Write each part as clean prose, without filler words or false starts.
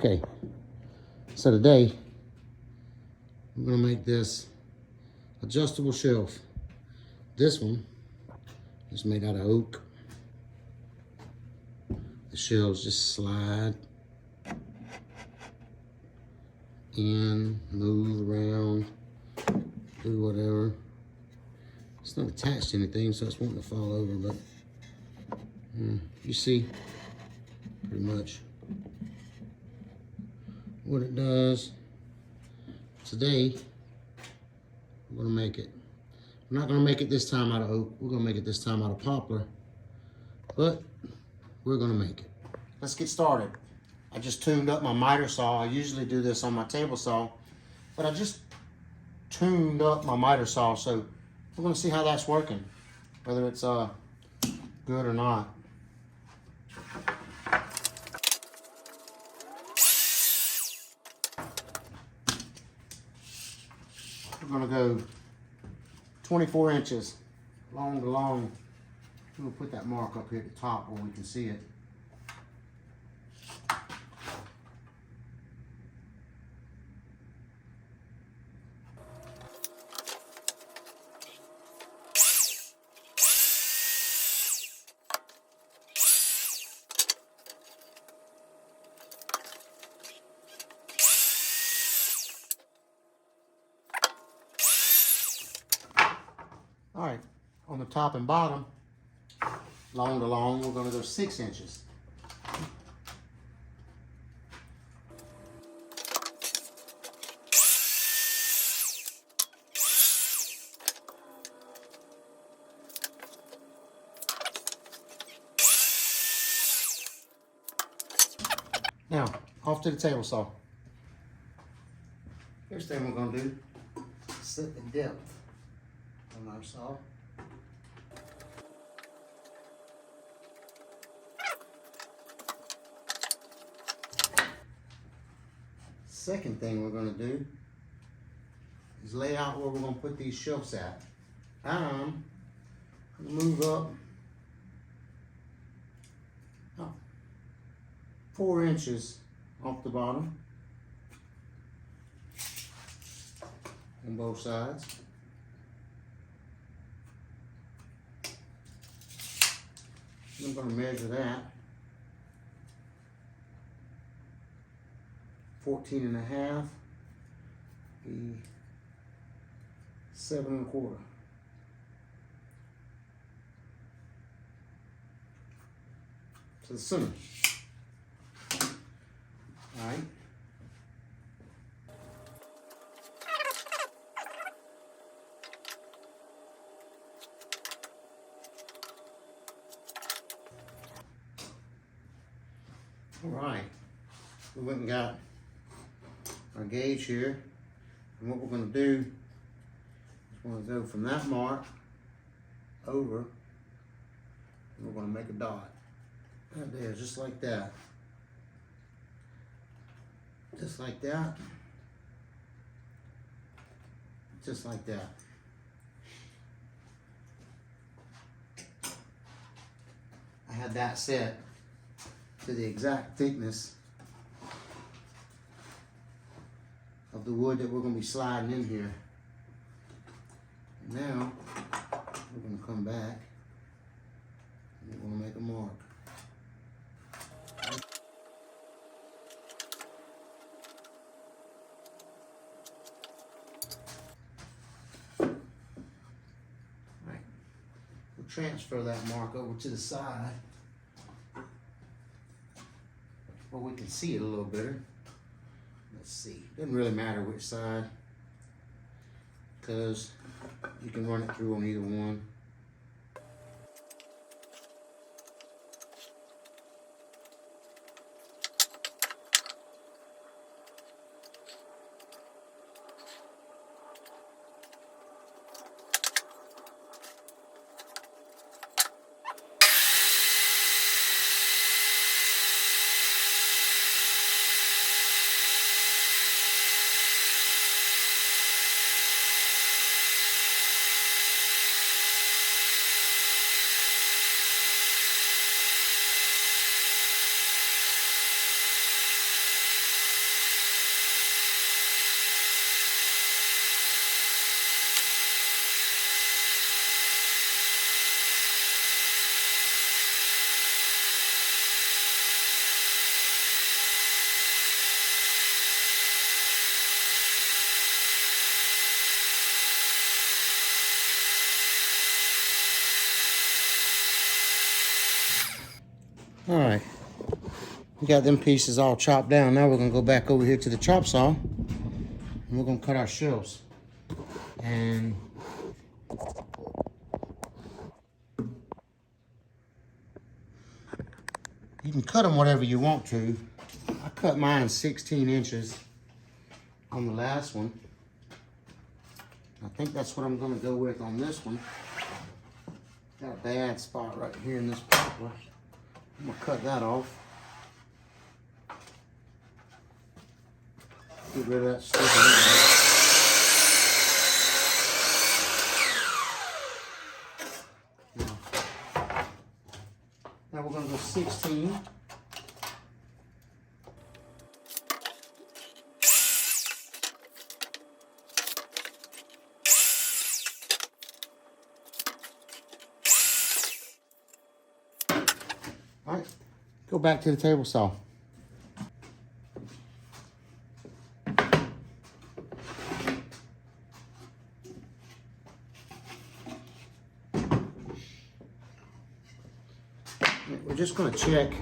Okay, so today I'm gonna make this adjustable shelf. This one is made out of oak. The shelves just slide in, move around, do whatever. It's not attached to anything, so it's wanting to fall over, but you see pretty much what it does. Today, we're gonna make it. We're not gonna make it this time out of oak. We're gonna make it this time out of poplar, but we're gonna make it. Let's get started. I just tuned up my miter saw. I usually do this on my table saw, but I just tuned up my miter saw, so we're gonna see how that's working, whether it's good or not. We're gonna go 24 inches long to long. We'll put that mark up here at the top where we can see it. All right, on the top and bottom, long to long, we're gonna go 6 inches. Now, off to the table saw. First thing we're gonna do is set the depth on our saw. Second thing we're gonna do is lay out where we're gonna put these shelves at. I'm gonna move up about 4 inches off the bottom on both sides. I'm gonna measure that. 14 and a half, be 7 1/4. To the center. All right. All right. We went and got our gauge here, and what we're going to do is we're going to go from that mark over, and we're going to make a dot right there, just like that, just like that, just like that. I had that set to the exact thickness of the wood that we're going to be sliding in here. And now we're going to come back and we're going to make a mark. Right. We'll transfer that mark over to the side where we can see it a little better. Let's see, doesn't really matter which side, because you can run it through on either one. All right, we got them pieces all chopped down. Now we're gonna go back over here to the chop saw and we're gonna cut our shelves. And you can cut them whatever you want to. I cut mine 16 inches on the last one. I think that's what I'm gonna go with on this one. Got a bad spot right here in this poplar. I'm gonna cut that off. Get rid of that stuff. Now we're gonna go 16. All right, go back to the table saw. We're just going to check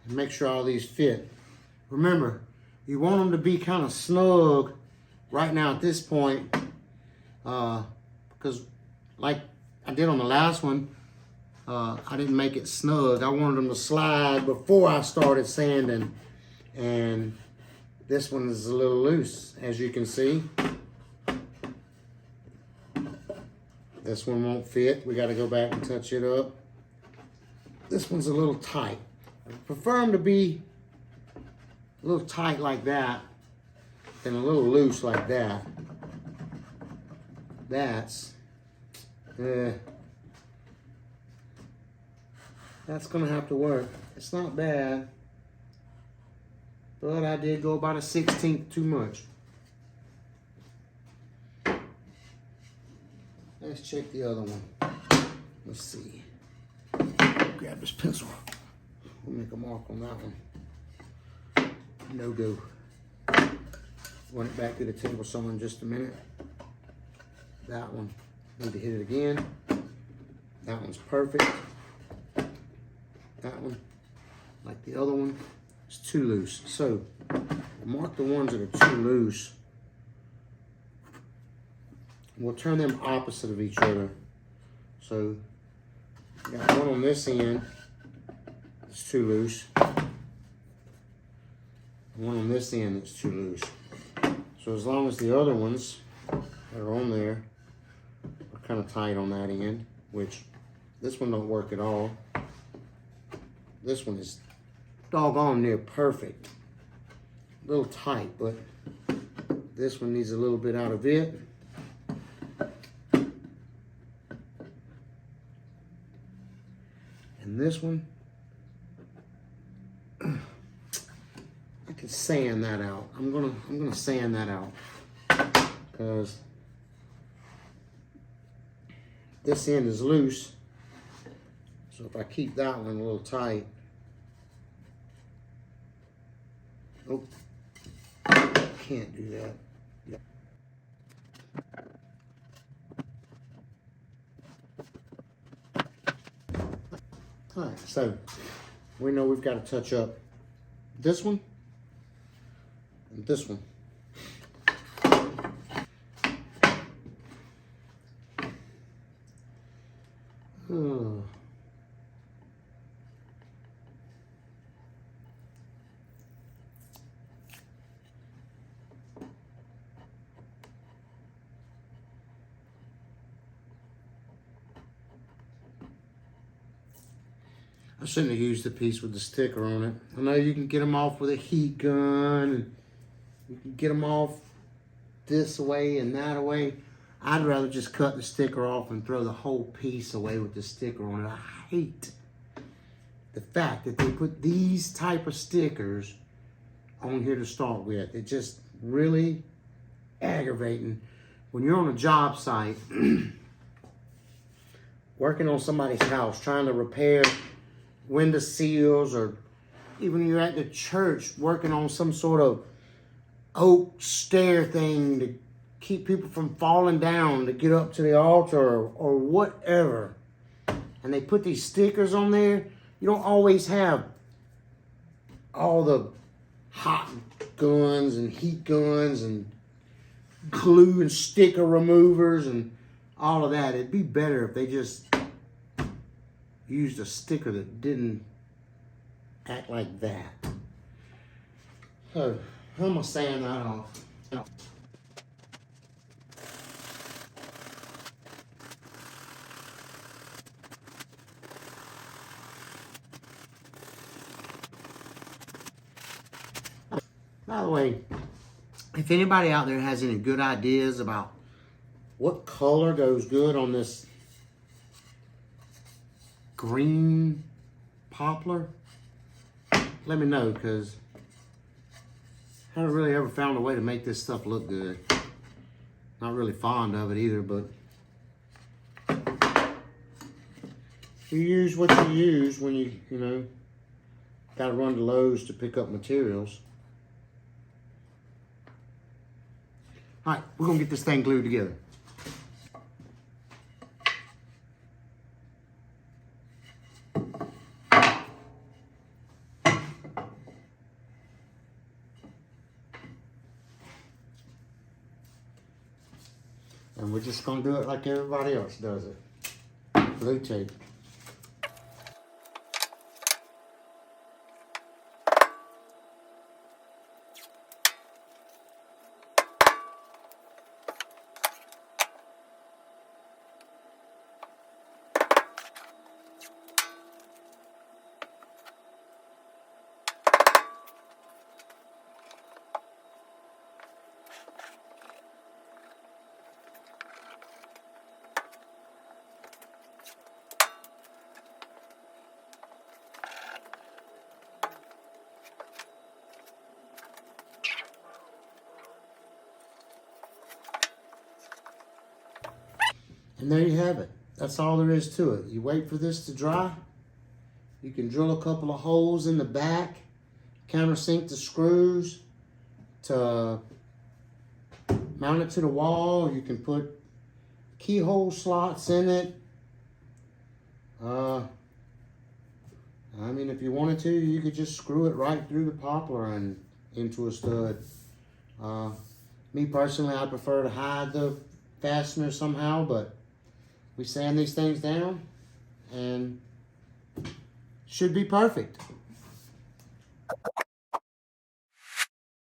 and make sure all these fit. Remember, you want them to be kind of snug right now at this point, because like I did on the last one, I didn't make it snug. I wanted them to slide before I started sanding, and this one is a little loose, as you can see. This one won't fit. We got to go back and touch it up. This one's a little tight. I prefer them to be a little tight like that than a little loose like that. That's gonna have to work. It's not bad, but I did go about a 16th too much. Let's check the other one. Let's see. Grab this pencil. We'll make a mark on that one. No go. Run it back to the table saw in just a minute. That one. Need to hit it again. That one's perfect. That one, like the other one, is too loose. So, we'll mark the ones that are too loose. We'll turn them opposite of each other. So, got one on this end, it's too loose. One on this end that's too loose. So as long as the other ones that are on there are kind of tight on that end, which this one don't work at all. This one is doggone near perfect. A little tight, but this one needs a little bit out of it. And this one, I could sand that out. I'm gonna sand that out because this end is loose. So if I keep that one a little tight, oh, can't do that. All right, so we know we've got to touch up this one and this one. I shouldn't have used the piece with the sticker on it. I know you can get them off with a heat gun, and you can get them off this way and that away. I'd rather just cut the sticker off and throw the whole piece away with the sticker on it. I hate the fact that they put these type of stickers on here to start with. It's just really aggravating when you're on a job site working on somebody's house, trying to repair window seals, or even you're at the church working on some sort of oak stair thing to keep people from falling down to get up to the altar, or whatever. and they put these stickers on there, you don't always have all the hot guns and heat guns and glue and sticker removers and all of that. It'd be better if they just used a sticker that didn't act like that. So I'm gonna sand that off. By the way, if anybody out there has any good ideas about what color goes good on this green poplar, let me know, because I haven't really ever found a way to make this stuff look good. Not really fond of it either, but you use what you use when you know, got to run to Lowe's to pick up materials. All right, we're gonna get this thing glued together. And we're just gonna do it like everybody else does it. Glue tape. And there you have it. That's all there is to it. You wait for this to dry. You can drill a couple of holes in the back, countersink the screws to mount it to the wall. You can put keyhole slots in it. I mean, if you wanted to, you could just screw it right through the poplar and into a stud. Me personally, I prefer to hide the fastener somehow, but we sand these things down and should be perfect.